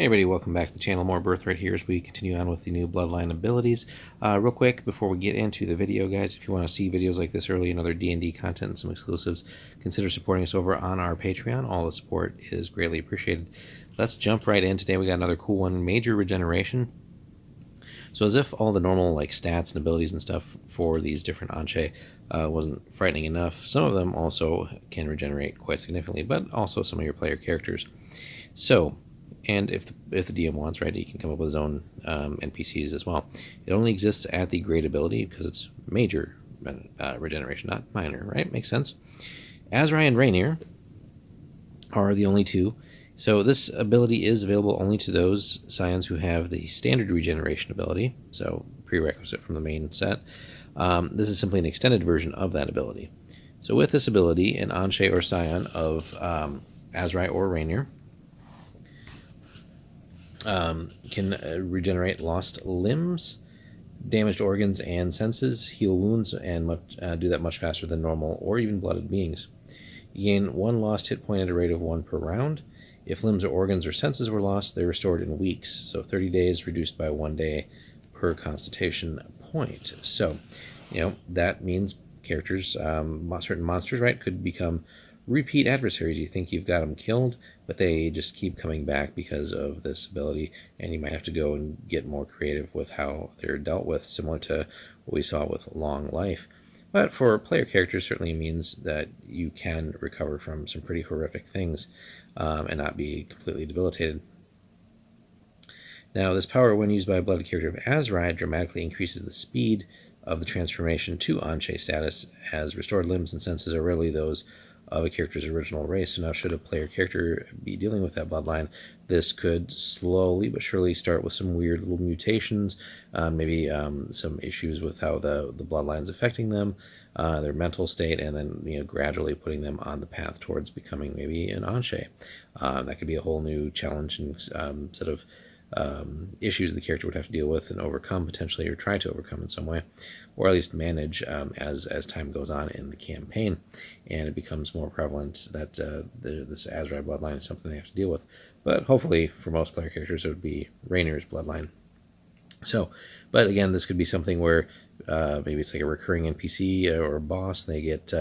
everybody, welcome back to the channel. More Birthright here as we continue on with the new Bloodline abilities. Real quick, before we get into the video, guys, if you want to see videos like this early and other D&D content and some exclusives, consider supporting us over on our Patreon. All the support is greatly appreciated. Let's jump right in. Today we got another cool one, Major Regeneration. So as if all the normal stats and abilities and stuff for these different Anche wasn't frightening enough, some of them also can regenerate quite significantly, but also some of your player characters. So, and if the DM wants, right, he can come up with his own NPCs as well. It only exists at the great ability because it's major regeneration, not minor, right? Makes sense. Azrai and Rainier are the only two. So this ability is available only to those Scions who have the standard regeneration ability, so prerequisite from the main set. This is simply an extended version of that ability. So with this ability, an Anche or Scion of Azrai or Rainier can regenerate lost limbs, damaged organs and senses, heal wounds, and do that much faster than normal or even blooded beings. You gain 1 lost hit point at a rate of 1 per round. If limbs or organs or senses were lost, they're restored in weeks, so 30 days reduced by 1 day per constitution point. So, that means characters, certain monsters, right, could become repeat adversaries. You think you've got them killed, but they just keep coming back because of this ability, and you might have to go and get more creative with how they're dealt with, similar to what we saw with Long Life. But for player characters, certainly means that you can recover from some pretty horrific things and not be completely debilitated. Now, this power, when used by a blooded character of Azrai, dramatically increases the speed of the transformation to Anche status, as restored limbs and senses are rarely those of a character's original race. So now, should a player character be dealing with that bloodline, this could slowly but surely start with some weird little mutations, maybe some issues with how the bloodline's affecting them, their mental state, and then gradually putting them on the path towards becoming maybe an Anche. That could be a whole new challenge and set of issues the character would have to deal with and overcome potentially, or try to overcome in some way, or at least manage as time goes on in the campaign, and it becomes more prevalent that this Azrai bloodline is something they have to deal with. But hopefully for most player characters it would be Rainier's bloodline. So, but again, this could be something where maybe it's like a recurring NPC or a boss. They get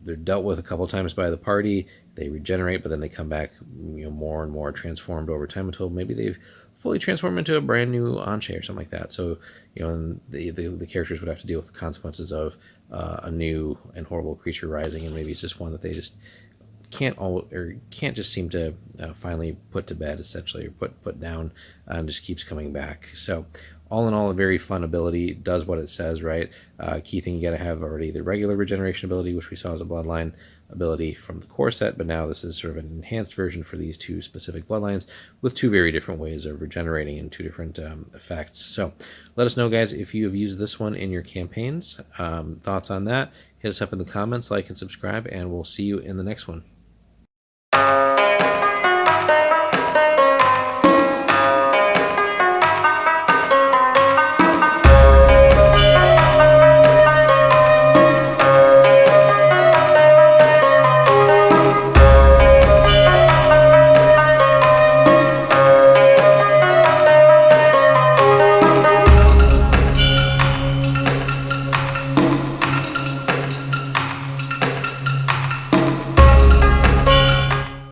they're dealt with a couple times by the party, they regenerate, but then they come back more and more transformed over time until maybe they've fully transformed into a brand new Anche or something like that. So and the characters would have to deal with the consequences of a new and horrible creature rising, and maybe it's just one that they just can't just seem to finally put to bed, essentially, or put down, and just keeps coming back. So all in all, a very fun ability, does what it says, right? Key thing, you got to have already the regular regeneration ability, which we saw as a bloodline ability from the core set, but now this is sort of an enhanced version for these two specific bloodlines with 2 very different ways of regenerating and 2 different effects. So let us know, guys, if you have used this one in your campaigns. Thoughts on that, hit us up in the comments, like and subscribe, and we'll see you in the next one.